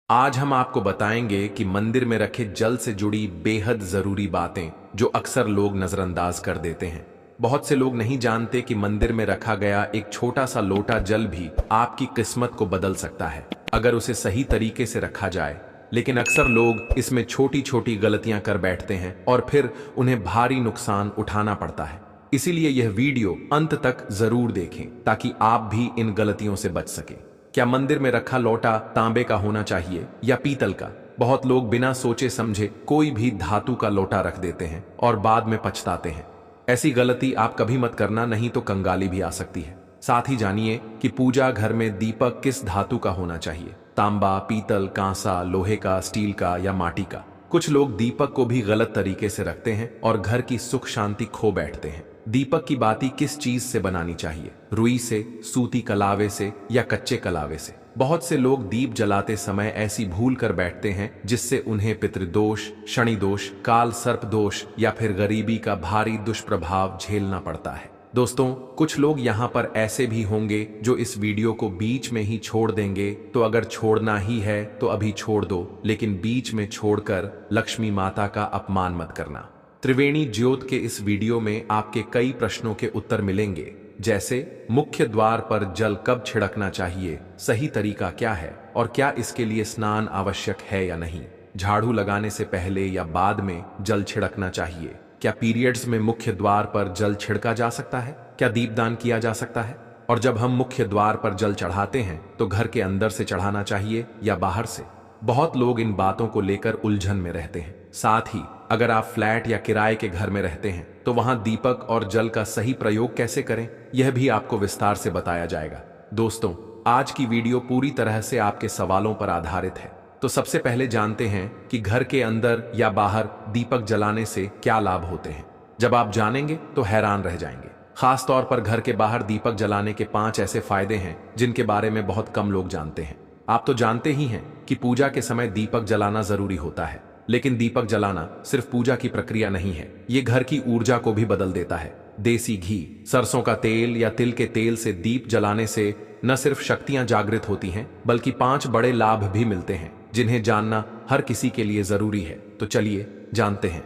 आज हम आपको बताएंगे कि मंदिर में रखे जल से जुड़ी बेहद जरूरी बातें जो अक्सर लोग नजरअंदाज कर देते हैं। बहुत से लोग नहीं जानते कि मंदिर में रखा गया एक छोटा सा लोटा जल भी आपकी किस्मत को बदल सकता है अगर उसे सही तरीके से रखा जाए। लेकिन अक्सर लोग इसमें छोटी छोटी गलतियां कर बैठते हैं और फिर उन्हें भारी नुकसान उठाना पड़ता है। इसीलिए यह वीडियो अंत तक जरूर देखें ताकि आप भी इन गलतियों से बच सकें। क्या मंदिर में रखा लोटा तांबे का होना चाहिए या पीतल का? बहुत लोग बिना सोचे समझे कोई भी धातु का लोटा रख देते हैं और बाद में पछताते हैं। ऐसी गलती आप कभी मत करना, नहीं तो कंगाली भी आ सकती है। साथ ही जानिए कि पूजा घर में दीपक किस धातु का होना चाहिए, तांबा, पीतल, कांसा, लोहे का, स्टील का या माटी का। कुछ लोग दीपक को भी गलत तरीके से रखते हैं और घर की सुख शांति खो बैठते हैं। दीपक की बाती किस चीज से बनानी चाहिए? रुई से, सूती कलावे से या कच्चे कलावे से? बहुत से लोग दीप जलाते समय ऐसी भूल कर बैठते हैं जिससे उन्हें पितृदोष, शनि दोष, काल सर्प दोष या फिर गरीबी का भारी दुष्प्रभाव झेलना पड़ता है। दोस्तों, कुछ लोग यहाँ पर ऐसे भी होंगे जो इस वीडियो को बीच में ही छोड़ देंगे। तो अगर छोड़ना ही है तो अभी छोड़ दो, लेकिन बीच में छोड़कर लक्ष्मी माता का अपमान मत करना। त्रिवेणी ज्योत के इस वीडियो में आपके कई प्रश्नों के उत्तर मिलेंगे, जैसे मुख्य द्वार पर जल कब छिड़कना चाहिए, सही तरीका क्या है और क्या इसके लिए स्नान आवश्यक है या नहीं, झाड़ू लगाने से पहले या बाद में जल छिड़कना चाहिए, क्या पीरियड्स में मुख्य द्वार पर जल छिड़का जा सकता है, क्या दीपदान किया जा सकता है, और जब हम मुख्य द्वार पर जल चढ़ाते हैं तो घर के अंदर से चढ़ाना चाहिए या बाहर से। बहुत लोग इन बातों को लेकर उलझन में रहते हैं। साथ ही अगर आप फ्लैट या किराए के घर में रहते हैं तो वहां दीपक और जल का सही प्रयोग कैसे करें, यह भी आपको विस्तार से बताया जाएगा। दोस्तों, आज की वीडियो पूरी तरह से आपके सवालों पर आधारित है। तो सबसे पहले जानते हैं कि घर के अंदर या बाहर दीपक जलाने से क्या लाभ होते हैं। जब आप जानेंगे तो हैरान रह जाएंगे। खास तौर पर घर के बाहर दीपक जलाने के 5 ऐसे फायदे हैं जिनके बारे में बहुत कम लोग जानते हैं। आप तो जानते ही हैं कि पूजा के समय दीपक जलाना जरूरी होता है, लेकिन दीपक जलाना सिर्फ पूजा की प्रक्रिया नहीं है, ये घर की ऊर्जा को भी बदल देता है। देसी घी, सरसों का तेल या तिल के तेल से दीप जलाने से न सिर्फ शक्तियां जागृत होती हैं, बल्कि 5 बड़े लाभ भी मिलते हैं जिन्हें जानना हर किसी के लिए जरूरी है। तो चलिए जानते हैं।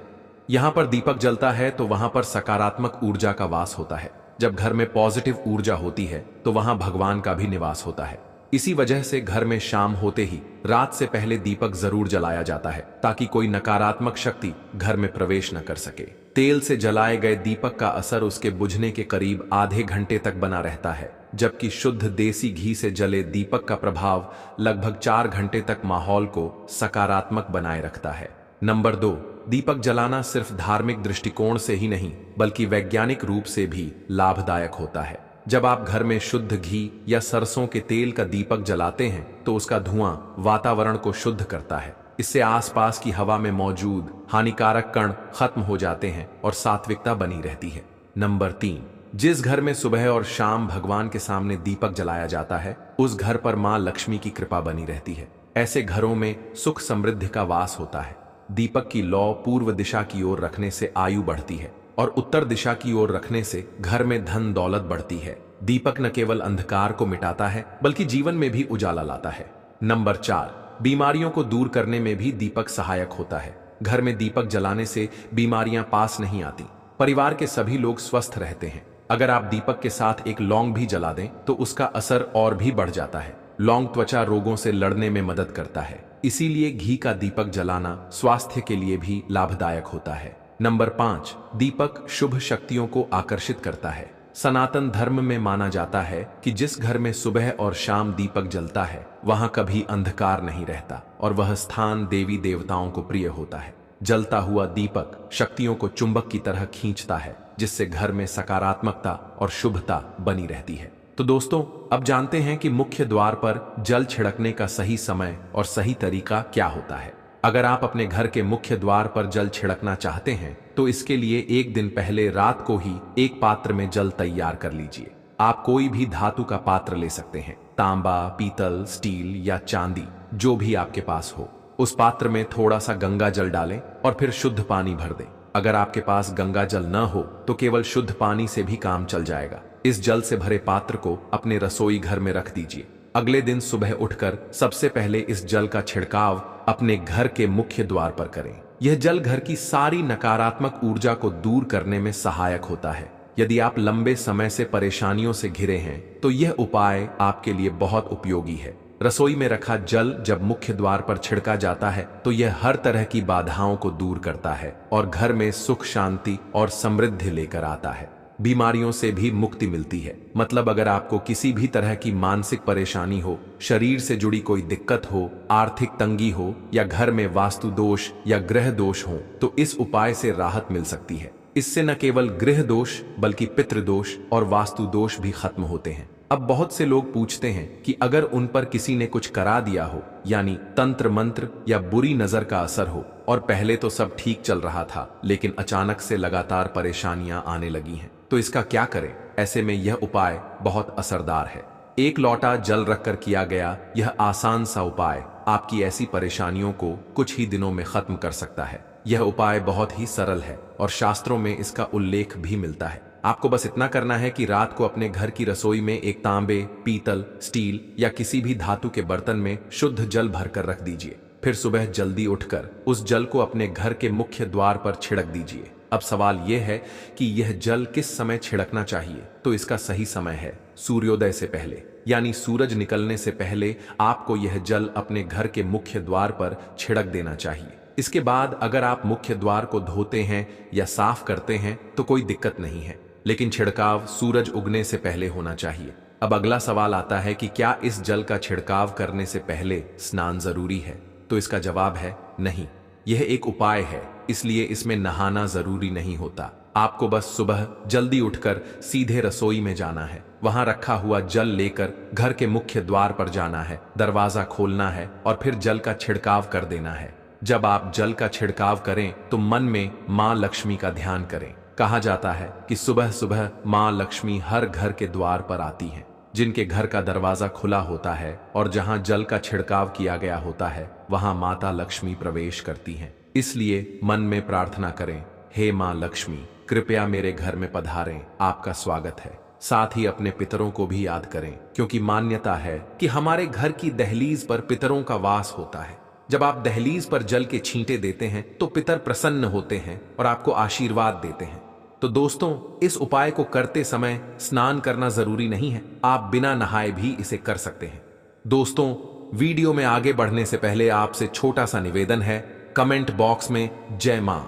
यहां पर दीपक जलता है तो वहां पर सकारात्मक ऊर्जा का वास होता है। जब घर में पॉजिटिव ऊर्जा होती है तो वहां भगवान का भी निवास होता है। इसी वजह से घर में शाम होते ही रात से पहले दीपक जरूर जलाया जाता है ताकि कोई नकारात्मक शक्ति घर में प्रवेश न कर सके। तेल से जलाए गए दीपक का असर उसके बुझने के करीब आधे घंटे तक बना रहता है, जबकि शुद्ध देसी घी से जले दीपक का प्रभाव लगभग 4 घंटे तक माहौल को सकारात्मक बनाए रखता है। नंबर 2, दीपक जलाना सिर्फ धार्मिक दृष्टिकोण से ही नहीं बल्कि वैज्ञानिक रूप से भी लाभदायक होता है। जब आप घर में शुद्ध घी या सरसों के तेल का दीपक जलाते हैं तो उसका धुआं वातावरण को शुद्ध करता है। इससे आसपास की हवा में मौजूद हानिकारक कण खत्म हो जाते हैं और सात्विकता बनी रहती है। नंबर 3, जिस घर में सुबह और शाम भगवान के सामने दीपक जलाया जाता है उस घर पर मां लक्ष्मी की कृपा बनी रहती है। ऐसे घरों में सुख समृद्धि का वास होता है। दीपक की लौ पूर्व दिशा की ओर रखने से आयु बढ़ती है और उत्तर दिशा की ओर रखने से घर में धन दौलत बढ़ती है। दीपक न केवल अंधकार को मिटाता है बल्कि जीवन में भी उजाला लाता है। नंबर 4, बीमारियों को दूर करने में भी दीपक सहायक होता है। घर में दीपक जलाने से बीमारियां पास नहीं आती, परिवार के सभी लोग स्वस्थ रहते हैं। अगर आप दीपक के साथ एक लौंग भी जला दें तो उसका असर और भी बढ़ जाता है। लौंग त्वचा रोगों से लड़ने में मदद करता है, इसीलिए घी का दीपक जलाना स्वास्थ्य के लिए भी लाभदायक होता है। नंबर 5, दीपक शुभ शक्तियों को आकर्षित करता है। सनातन धर्म में माना जाता है कि जिस घर में सुबह और शाम दीपक जलता है वहां कभी अंधकार नहीं रहता और वह स्थान देवी देवताओं को प्रिय होता है। जलता हुआ दीपक शक्तियों को चुंबक की तरह खींचता है, जिससे घर में सकारात्मकता और शुभता बनी रहती है। तो दोस्तों, अब जानते हैं कि मुख्य द्वार पर जल छिड़कने का सही समय और सही तरीका क्या होता है। अगर आप अपने घर के मुख्य द्वार पर जल छिड़कना चाहते हैं तो इसके लिए एक दिन पहले रात को ही एक पात्र में जल तैयार कर लीजिए। आप कोई भी धातु का पात्र ले सकते हैं, तांबा, पीतल, स्टील या चांदी, जो भी आपके पास हो। उस पात्र में थोड़ा सा गंगा जल डालें और फिर शुद्ध पानी भर दें। अगर आपके पास गंगा जल न हो तो केवल शुद्ध पानी से भी काम चल जाएगा। इस जल से भरे पात्र को अपने रसोई घर में रख दीजिए। अगले दिन सुबह उठकर सबसे पहले इस जल का छिड़काव अपने घर के मुख्य द्वार पर करें। यह जल घर की सारी नकारात्मक ऊर्जा को दूर करने में सहायक होता है। यदि आप लंबे समय से परेशानियों से घिरे हैं तो यह उपाय आपके लिए बहुत उपयोगी है। रसोई में रखा जल जब मुख्य द्वार पर छिड़का जाता है तो यह हर तरह की बाधाओं को दूर करता है और घर में सुख, शांति और समृद्धि लेकर आता है। बीमारियों से भी मुक्ति मिलती है। मतलब अगर आपको किसी भी तरह की मानसिक परेशानी हो, शरीर से जुड़ी कोई दिक्कत हो, आर्थिक तंगी हो या घर में वास्तु दोष या ग्रह दोष हो तो इस उपाय से राहत मिल सकती है। इससे न केवल गृह दोष बल्कि पितृदोष और वास्तु दोष भी खत्म होते हैं। अब बहुत से लोग पूछते हैं कि अगर उन पर किसी ने कुछ करा दिया हो, यानी तंत्र मंत्र या बुरी नजर का असर हो, और पहले तो सब ठीक चल रहा था लेकिन अचानक से लगातार परेशानियां आने लगी हैं, तो इसका क्या करें? ऐसे में यह उपाय बहुत असरदार है। एक लोटा जल रखकर किया गया यह आसान सा उपाय आपकी ऐसी परेशानियों को कुछ ही दिनों में खत्म कर सकता है। यह उपाय बहुत ही सरल है और शास्त्रों में इसका उल्लेख भी मिलता है। आपको बस इतना करना है कि रात को अपने घर की रसोई में एक तांबे, पीतल, स्टील या किसी भी धातु के बर्तन में शुद्ध जल भरकर रख दीजिए। फिर सुबह जल्दी उठकर उस जल को अपने घर के मुख्य द्वार पर छिड़क दीजिए। अब सवाल यह है कि यह जल किस समय छिड़कना चाहिए? तो इसका सही समय है सूर्योदय से पहले, यानी सूरज निकलने से पहले आपको यह जल अपने घर के मुख्य द्वार पर छिड़क देना चाहिए। इसके बाद अगर आप मुख्य द्वार को धोते हैं या साफ करते हैं तो कोई दिक्कत नहीं है, लेकिन छिड़काव सूरज उगने से पहले होना चाहिए। अब अगला सवाल आता है कि क्या इस जल का छिड़काव करने से पहले स्नान जरूरी है? तो इसका जवाब है नहीं। यह एक उपाय है, इसलिए इसमें नहाना जरूरी नहीं होता। आपको बस सुबह जल्दी उठकर सीधे रसोई में जाना है, वहां रखा हुआ जल लेकर घर के मुख्य द्वार पर जाना है, दरवाजा खोलना है और फिर जल का छिड़काव कर देना है। जब आप जल का छिड़काव करें तो मन में मां लक्ष्मी का ध्यान करें। कहा जाता है कि सुबह सुबह मां लक्ष्मी हर घर के द्वार पर आती हैं। जिनके घर का दरवाजा खुला होता है और जहां जल का छिड़काव किया गया होता है वहां माता लक्ष्मी प्रवेश करती हैं। इसलिए मन में प्रार्थना करें, हे मां लक्ष्मी, कृपया मेरे घर में पधारें, आपका स्वागत है। साथ ही अपने पितरों को भी याद करें, क्योंकि मान्यता है कि हमारे घर की दहलीज पर पितरों का वास होता है। जब आप दहलीज पर जल के छींटे देते हैं तो पितर प्रसन्न होते हैं और आपको आशीर्वाद देते हैं। तो दोस्तों, इस उपाय को करते समय स्नान करना जरूरी नहीं है, आप बिना नहाए भी इसे कर सकते हैं। दोस्तों, वीडियो में आगे बढ़ने से पहले आपसे छोटा सा निवेदन है, कमेंट बॉक्स में जय मां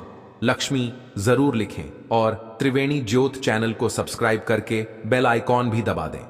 लक्ष्मी जरूर लिखें और त्रिवेणी ज्योत चैनल को सब्सक्राइब करके बेल आइकॉन भी दबा दें।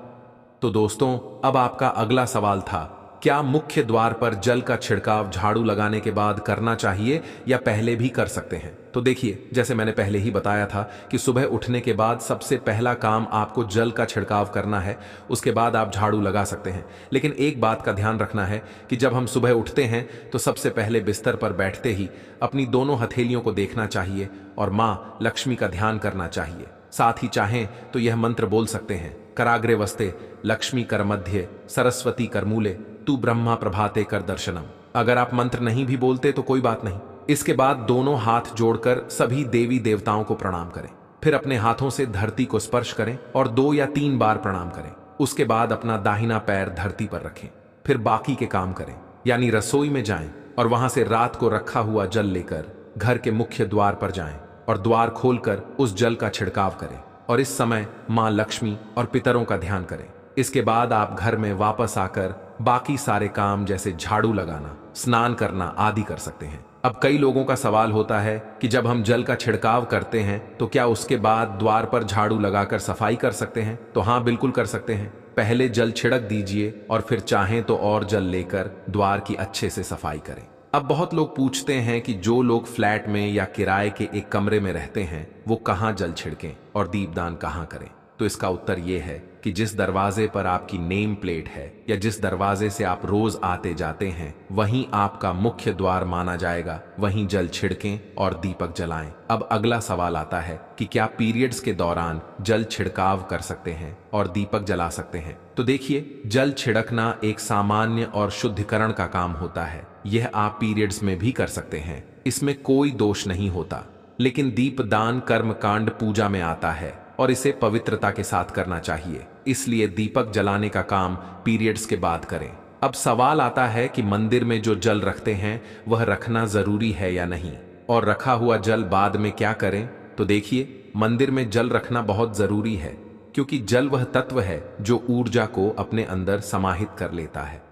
तो दोस्तों, अब आपका अगला सवाल था, क्या मुख्य द्वार पर जल का छिड़काव झाड़ू लगाने के बाद करना चाहिए या पहले भी कर सकते हैं? तो देखिए, जैसे मैंने पहले ही बताया था कि सुबह उठने के बाद सबसे पहला काम आपको जल का छिड़काव करना है, उसके बाद आप झाड़ू लगा सकते हैं। लेकिन एक बात का ध्यान रखना है कि जब हम सुबह उठते हैं तो सबसे पहले बिस्तर पर बैठते ही अपनी दोनों हथेलियों को देखना चाहिए और मां लक्ष्मी का ध्यान करना चाहिए। साथ ही चाहें तो यह मंत्र बोल सकते हैं, कराग्रे वस्ते लक्ष्मी कर मध्य सरस्वती कर मूले तू ब्रह्मा प्रभाते कर दर्शनम। अगर आप मंत्र नहीं भी बोलते तो कोई बात नहीं। इसके बाद दोनों हाथ जोड़कर सभी देवी देवताओं को प्रणाम करें। फिर अपने हाथों से धरती को स्पर्श करें और 2 या 3 बार प्रणाम करें। उसके बाद अपना दाहिना पैर धरती पर रखें। फिर बाकी के काम करें, यानी रसोई में जाएं और वहां से रात को रखा हुआ जल लेकर घर के मुख्य द्वार पर जाएं और द्वार खोलकर उस जल का छिड़काव करें और इस समय मां लक्ष्मी और पितरों का ध्यान करें। इसके बाद आप घर में वापस आकर बाकी सारे काम जैसे झाड़ू लगाना, स्नान करना आदि कर सकते हैं। अब कई लोगों का सवाल होता है कि जब हम जल का छिड़काव करते हैं तो क्या उसके बाद द्वार पर झाड़ू लगाकर सफाई कर सकते हैं? तो हाँ, बिल्कुल कर सकते हैं। पहले जल छिड़क दीजिए और फिर चाहें तो और जल लेकर द्वार की अच्छे से सफाई करें। अब बहुत लोग पूछते हैं कि जो लोग फ्लैट में या किराए के एक कमरे में रहते हैं वो कहाँ जल छिड़कें और दीपदान कहाँ करें? तो इसका उत्तर ये है कि जिस दरवाजे पर आपकी नेम प्लेट है या जिस दरवाजे से आप रोज आते जाते हैं वहीं आपका मुख्य द्वार माना जाएगा, वहीं जल छिड़कें और दीपक जलाएं। अब अगला सवाल आता है कि क्या पीरियड्स के दौरान जल छिड़काव कर सकते हैं और दीपक जला सकते हैं? तो देखिए, जल छिड़कना एक सामान्य और शुद्धिकरण का काम होता है। यह आप पीरियड्स में भी कर सकते हैं, इसमें कोई दोष नहीं होता। लेकिन दीपदान कर्मकांड पूजा में आता है, और इसे पवित्रता के साथ करना चाहिए, इसलिए दीपक जलाने का काम पीरियड्स के बाद करें। अब सवाल आता है कि मंदिर में जो जल रखते हैं वह रखना जरूरी है या नहीं, और रखा हुआ जल बाद में क्या करें। तो देखिए, मंदिर में जल रखना बहुत जरूरी है, क्योंकि जल वह तत्व है जो ऊर्जा को अपने अंदर समाहित कर लेता है।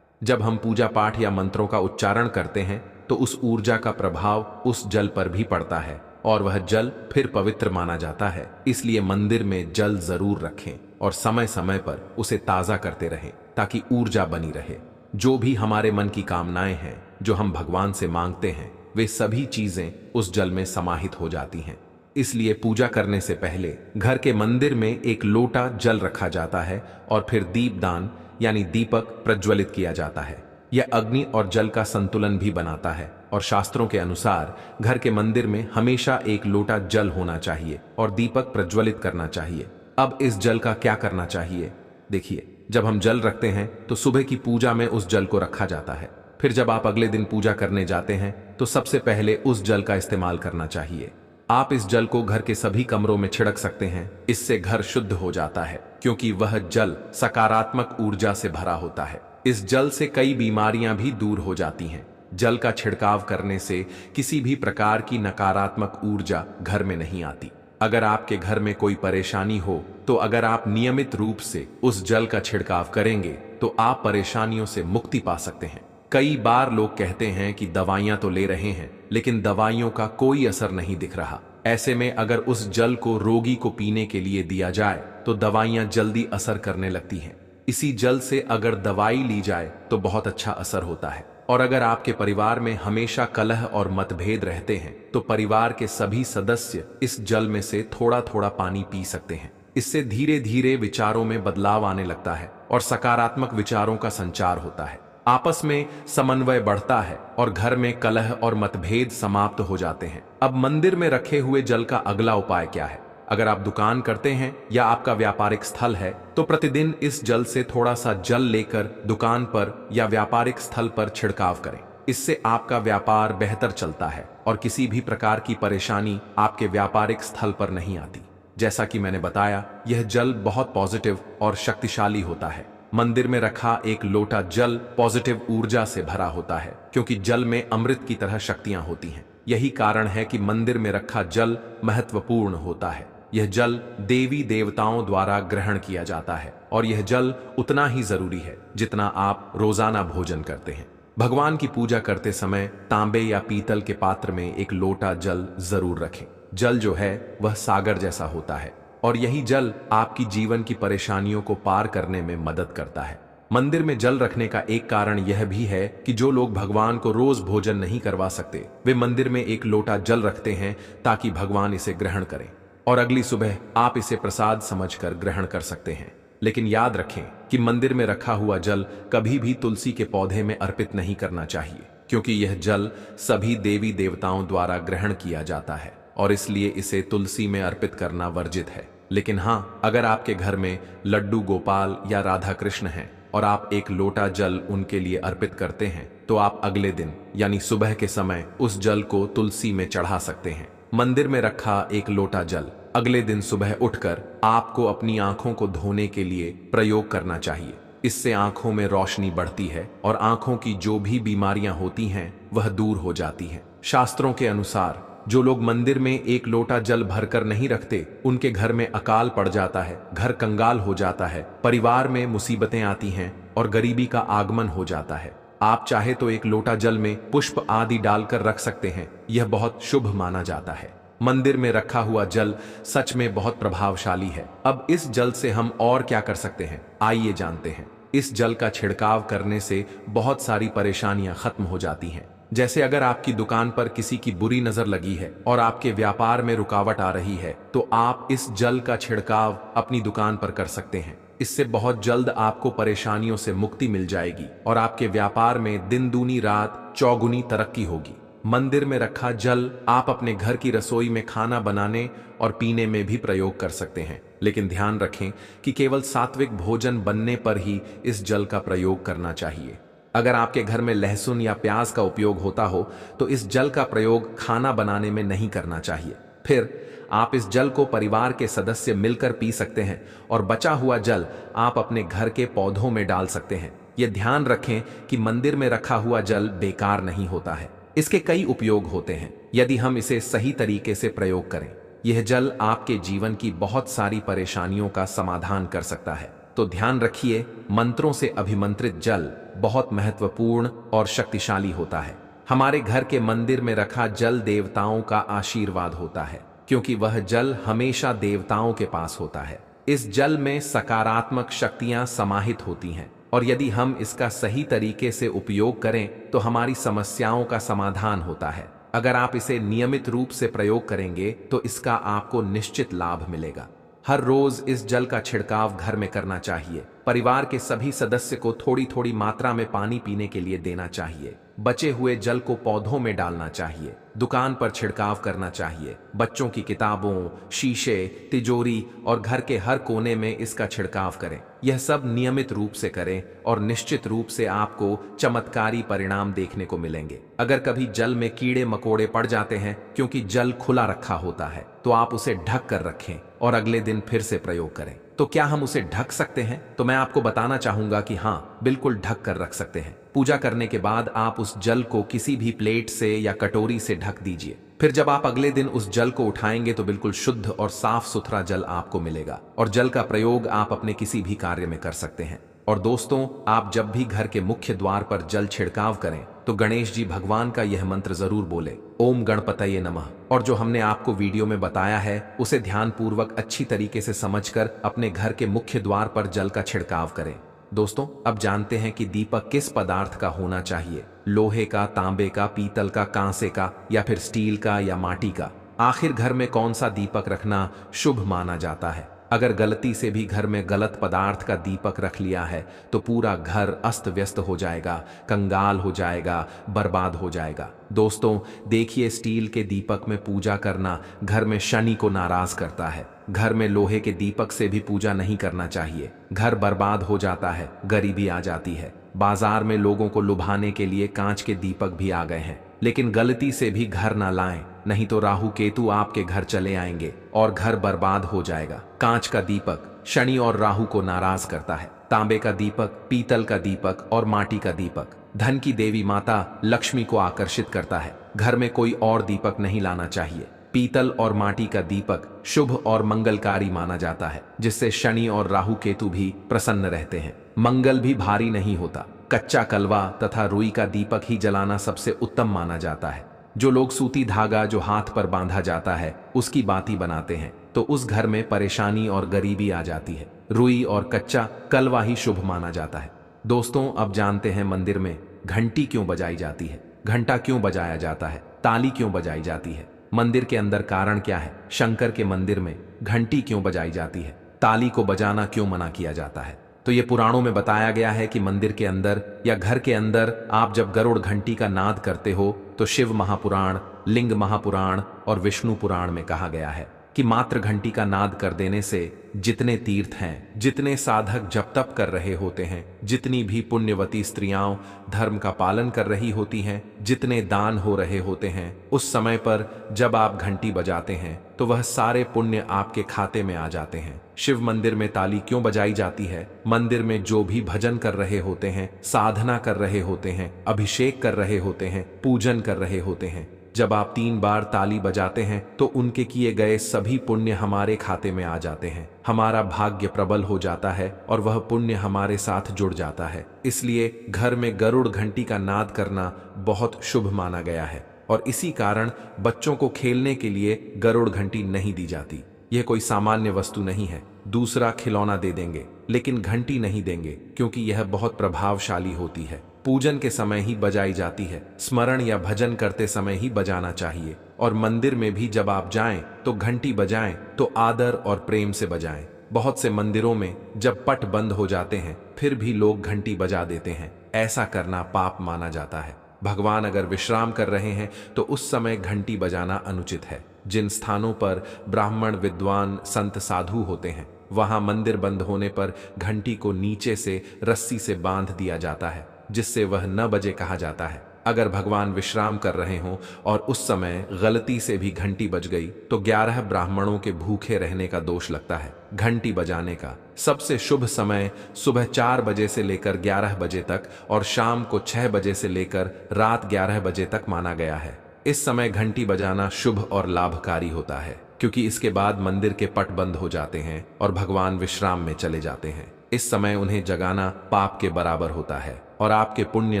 जब हम पूजा पाठ या मंत्रों का उच्चारण करते हैं तो उस ऊर्जा का प्रभाव उस जल पर भी पड़ता है और वह जल फिर पवित्र माना जाता है। इसलिए मंदिर में जल जरूर रखें और समय समय पर उसे ताजा करते रहें, ताकि ऊर्जा बनी रहे। जो भी हमारे मन की कामनाएं हैं, जो हम भगवान से मांगते हैं, वे सभी चीजें उस जल में समाहित हो जाती हैं। इसलिए पूजा करने से पहले घर के मंदिर में एक लोटा जल रखा जाता है और फिर दीपदान यानी दीपक प्रज्वलित किया जाता है। यह अग्नि और जल का संतुलन भी बनाता है और शास्त्रों के अनुसार घर के मंदिर में हमेशा एक लोटा जल होना चाहिए और दीपक प्रज्वलित करना चाहिए। अब इस जल का क्या करना चाहिए? देखिए, जब हम जल रखते हैं तो सुबह की पूजा में उस जल को रखा जाता है। फिर जब आप अगले दिन पूजा करने जाते हैं तो सबसे पहले उस जल का इस्तेमाल करना चाहिए। आप इस जल को घर के सभी कमरों में छिड़क सकते हैं। इससे घर शुद्ध हो जाता है, क्योंकि वह जल सकारात्मक ऊर्जा से भरा होता है। इस जल से कई बीमारियां भी दूर हो जाती हैं। जल का छिड़काव करने से किसी भी प्रकार की नकारात्मक ऊर्जा घर में नहीं आती। अगर आपके घर में कोई परेशानी हो तो अगर आप नियमित रूप से उस जल का छिड़काव करेंगे तो आप परेशानियों से मुक्ति पा सकते हैं। कई बार लोग कहते हैं कि दवाइयां तो ले रहे हैं, लेकिन दवाइयों का कोई असर नहीं दिख रहा। ऐसे में अगर उस जल को रोगी को पीने के लिए दिया जाए तो दवाइयां जल्दी असर करने लगती हैं। इसी जल से अगर दवाई ली जाए तो बहुत अच्छा असर होता है। और अगर आपके परिवार में हमेशा कलह और मतभेद रहते हैं तो परिवार के सभी सदस्य इस जल में से थोड़ा थोड़ा पानी पी सकते हैं। इससे धीरे धीरे विचारों में बदलाव आने लगता है और सकारात्मक विचारों का संचार होता है। आपस में समन्वय बढ़ता है और घर में कलह और मतभेद समाप्त हो जाते हैं। अब मंदिर में रखे हुए जल का अगला उपाय क्या है? अगर आप दुकान करते हैं या आपका व्यापारिक स्थल है तो प्रतिदिन इस जल से थोड़ा सा जल लेकर दुकान पर या व्यापारिक स्थल पर छिड़काव करें। इससे आपका व्यापार बेहतर चलता है और किसी भी प्रकार की परेशानी आपके व्यापारिक स्थल पर नहीं आती। जैसा कि मैंने बताया, यह जल बहुत पॉजिटिव और शक्तिशाली होता है। मंदिर में रखा एक लोटा जल पॉजिटिव ऊर्जा से भरा होता है, क्योंकि जल में अमृत की तरह शक्तियां होती हैं। यही कारण है कि मंदिर में रखा जल महत्वपूर्ण होता है। यह जल देवी देवताओं द्वारा ग्रहण किया जाता है और यह जल उतना ही जरूरी है जितना आप रोजाना भोजन करते हैं। भगवान की पूजा करते समय तांबे या पीतल के पात्र में एक लोटा जल जरूर रखें। जल जो है वह सागर जैसा होता है और यही जल आपकी जीवन की परेशानियों को पार करने में मदद करता है। मंदिर में जल रखने का एक कारण यह भी है कि जो लोग भगवान को रोज भोजन नहीं करवा सकते, वे मंदिर में एक लोटा जल रखते हैं ताकि भगवान इसे ग्रहण करें और अगली सुबह आप इसे प्रसाद समझकर ग्रहण कर सकते हैं। लेकिन याद रखें कि मंदिर में रखा हुआ जल कभी भी तुलसी के पौधे में अर्पित नहीं करना चाहिए, क्योंकि यह जल सभी देवी देवताओं द्वारा ग्रहण किया जाता है और इसलिए इसे तुलसी में अर्पित करना वर्जित है। लेकिन हाँ, अगर आपके घर में लड्डू गोपाल या राधा कृष्ण हैं और आप एक लोटा जल उनके लिए अर्पित करते हैं तो आप अगले दिन यानी सुबह के समय उस जल को तुलसी में चढ़ा सकते हैं। मंदिर में रखा एक लोटा जल अगले दिन सुबह उठकर आपको अपनी आंखों को धोने के लिए प्रयोग करना चाहिए। इससे आंखों में रोशनी बढ़ती है और आंखों की जो भी बीमारियां होती हैं वह दूर हो जाती हैं। शास्त्रों के अनुसार जो लोग मंदिर में एक लोटा जल भरकर नहीं रखते, उनके घर में अकाल पड़ जाता है, घर कंगाल हो जाता है, परिवार में मुसीबतें आती हैं और गरीबी का आगमन हो जाता है। आप चाहे तो एक लोटा जल में पुष्प आदि डालकर रख सकते हैं, यह बहुत शुभ माना जाता है। मंदिर में रखा हुआ जल सच में बहुत प्रभावशाली है। अब इस जल से हम और क्या कर सकते हैं, आइए जानते हैं। इस जल का छिड़काव करने से बहुत सारी परेशानियां खत्म हो जाती हैं। जैसे अगर आपकी दुकान पर किसी की बुरी नजर लगी है और आपके व्यापार में रुकावट आ रही है तो आप इस जल का छिड़काव अपनी दुकान पर कर सकते हैं। इससे बहुत जल्द आपको परेशानियों से मुक्ति मिल जाएगी और आपके व्यापार में दिन दूनी रात चौगुनी तरक्की होगी। मंदिर में रखा जल आप अपने घर की रसोई में खाना बनाने और पीने में भी प्रयोग कर सकते हैं, लेकिन ध्यान रखें कि केवल सात्विक भोजन बनने पर ही इस जल का प्रयोग करना चाहिए। अगर आपके घर में लहसुन या प्याज का उपयोग होता हो तो इस जल का प्रयोग खाना बनाने में नहीं करना चाहिए। फिर आप इस जल को परिवार के सदस्य मिलकर पी सकते हैं और बचा हुआ जल आप अपने घर के पौधों में डाल सकते हैं। यह ध्यान रखें कि मंदिर में रखा हुआ जल बेकार नहीं होता है। इसके कई उपयोग होते हैं यदि हम इसे सही तरीके से प्रयोग करें। यह जल आपके जीवन की बहुत सारी परेशानियों का समाधान कर सकता है। तो ध्यान रखिए, मंत्रों से अभिमंत्रित जल बहुत महत्वपूर्ण और शक्तिशाली होता है। हमारे घर के मंदिर में रखा जल देवताओं का आशीर्वाद होता है, क्योंकि वह जल हमेशा देवताओं के पास होता है। इस जल में सकारात्मक शक्तियां समाहित होती हैं और यदि हम इसका सही तरीके से उपयोग करें तो हमारी समस्याओं का समाधान होता है। अगर आप इसे नियमित रूप से प्रयोग करेंगे तो इसका आपको निश्चित लाभ मिलेगा। हर रोज इस जल का छिड़काव घर में करना चाहिए। परिवार के सभी सदस्य को थोड़ी थोड़ी मात्रा में पानी पीने के लिए देना चाहिए। बचे हुए जल को पौधों में डालना चाहिए। दुकान पर छिड़काव करना चाहिए। बच्चों की किताबों, शीशे, तिजोरी और घर के हर कोने में इसका छिड़काव करें। यह सब नियमित रूप से करें और निश्चित रूप से आपको चमत्कारी परिणाम देखने को मिलेंगे। अगर कभी जल में कीड़े मकोड़े पड़ जाते हैं क्योंकि जल खुला रखा होता है तो आप उसे ढक कर रखें और अगले दिन फिर से प्रयोग करें। तो क्या हम उसे ढक सकते हैं? तो मैं आपको बताना चाहूंगा कि हाँ, बिल्कुल ढक कर रख सकते हैं। पूजा करने के बाद आप उस जल को किसी भी प्लेट से या कटोरी से ढक दीजिए। फिर जब आप अगले दिन उस जल को उठाएंगे तो बिल्कुल शुद्ध और साफ सुथरा जल आपको मिलेगा और जल का प्रयोग आप अपने किसी भी कार्य में कर सकते हैं। और दोस्तों, आप जब भी घर के मुख्य द्वार पर जल छिड़काव करें तो गणेश जी भगवान का यह मंत्र जरूर बोले, ओम गणपतये नमः। और जो हमने आपको वीडियो में बताया है उसे ध्यानपूर्वक अच्छी तरीके से समझकर अपने घर के मुख्य द्वार पर जल का छिड़काव करें। दोस्तों, अब जानते हैं कि दीपक किस पदार्थ का होना चाहिए, लोहे का, तांबे का, पीतल का, कांसे का या फिर स्टील का या माटी का। आखिर घर में कौन सा दीपक रखना शुभ माना जाता है? अगर गलती से भी घर में गलत पदार्थ का दीपक रख लिया है तो पूरा घर अस्त व्यस्त हो जाएगा, कंगाल हो जाएगा, बर्बाद हो जाएगा। दोस्तों देखिए, स्टील के दीपक में पूजा करना घर में शनि को नाराज करता है। घर में लोहे के दीपक से भी पूजा नहीं करना चाहिए। घर बर्बाद हो जाता है, गरीबी आ जाती है। बाजार में लोगों को लुभाने के लिए कांच के दीपक भी आ गए हैं, लेकिन गलती से भी घर ना लाएं, नहीं तो राहु केतु आपके घर चले आएंगे और घर बर्बाद हो जाएगा। कांच का दीपक शनि और राहु को नाराज करता है। तांबे का दीपक, पीतल का दीपक और माटी का दीपक धन की देवी माता लक्ष्मी को आकर्षित करता है। घर में कोई और दीपक नहीं लाना चाहिए। पीतल और माटी का दीपक शुभ और मंगलकारी माना जाता है, जिससे शनि और राहु केतु भी प्रसन्न रहते हैं। मंगल भी भारी नहीं होता। कच्चा कलवा तथा रुई का दीपक ही जलाना सबसे उत्तम माना जाता है। जो लोग सूती धागा जो हाथ पर बांधा जाता है उसकी बाती बनाते हैं तो उस घर में परेशानी और गरीबी आ जाती है। रुई और कच्चा कलवा ही शुभ माना जाता है। दोस्तों, अब जानते हैं मंदिर में घंटी क्यों बजाई जाती है, घंटा क्यों बजाया जाता है, ताली क्यों बजाई जाती है। मंदिर के अंदर कारण क्या है? शंकर के मंदिर में घंटी क्यों बजाई जाती है, ताली को बजाना क्यों मना किया जाता है? तो ये पुराणों में बताया गया है कि मंदिर के अंदर या घर के अंदर आप जब गरुड़ घंटी का नाद करते हो तो शिव महापुराण, लिंग महापुराण और विष्णु पुराण में कहा गया है कि मात्र घंटी का नाद कर देने से जितने तीर्थ हैं, जितने साधक जप तप कर रहे होते हैं, जितनी भी पुण्यवती स्त्रियां धर्म का पालन कर रही होती हैं, जितने दान हो रहे होते हैं, उस समय पर जब आप घंटी बजाते हैं तो वह सारे पुण्य आपके खाते में आ जाते हैं। शिव मंदिर में ताली क्यों बजाई जाती है? मंदिर में जो भी भजन कर रहे होते हैं, साधना कर रहे होते हैं, अभिषेक कर रहे होते हैं, पूजन कर रहे होते हैं, जब आप 3 बार ताली बजाते हैं तो उनके किए गए सभी पुण्य हमारे खाते में आ जाते हैं। हमारा भाग्य प्रबल हो जाता है और वह पुण्य हमारे साथ जुड़ जाता है। इसलिए घर में गरुड़ घंटी का नाद करना बहुत शुभ माना गया है और इसी कारण बच्चों को खेलने के लिए गरुड़ घंटी नहीं दी जाती। यह कोई सामान्य वस्तु नहीं है। दूसरा खिलौना दे देंगे लेकिन घंटी नहीं देंगे, क्योंकि यह बहुत प्रभावशाली होती है। पूजन के समय ही बजाई जाती है। स्मरण या भजन करते समय ही बजाना चाहिए और मंदिर में भी जब आप जाएं तो घंटी बजाएं तो आदर और प्रेम से बजाएं। बहुत से मंदिरों में जब पट बंद हो जाते हैं फिर भी लोग घंटी बजा देते हैं। ऐसा करना पाप माना जाता है। भगवान अगर विश्राम कर रहे हैं तो उस समय घंटी बजाना अनुचित है। जिन स्थानों पर ब्राह्मण, विद्वान, संत, साधु होते हैं वहां मंदिर बंद होने पर घंटी को नीचे से रस्सी से बांध दिया जाता है, जिससे वह न बजे कहा जाता है। अगर भगवान विश्राम कर रहे हों और उस समय गलती से भी घंटी बज गई तो 11 ब्राह्मणों के भूखे रहने का दोष लगता है। घंटी बजाने का सबसे शुभ समय सुबह 4 बजे से लेकर 11 बजे तक और शाम को 6 बजे से लेकर रात 11 बजे तक माना गया है। इस समय घंटी बजाना शुभ और लाभकारी होता है, क्योंकि इसके बाद मंदिर के पट बंद हो जाते हैं और भगवान विश्राम में चले जाते हैं। इस समय उन्हें जगाना पाप के बराबर होता है और आपके पुण्य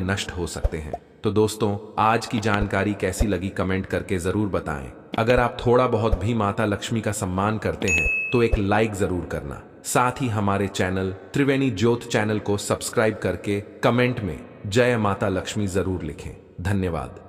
नष्ट हो सकते हैं। तो दोस्तों, आज की जानकारी कैसी लगी कमेंट करके जरूर बताएं। अगर आप थोड़ा बहुत भी माता लक्ष्मी का सम्मान करते हैं तो एक लाइक जरूर करना। साथ ही हमारे चैनल त्रिवेणी ज्योत चैनल को सब्सक्राइब करके कमेंट में जय माता लक्ष्मी जरूर लिखें। धन्यवाद।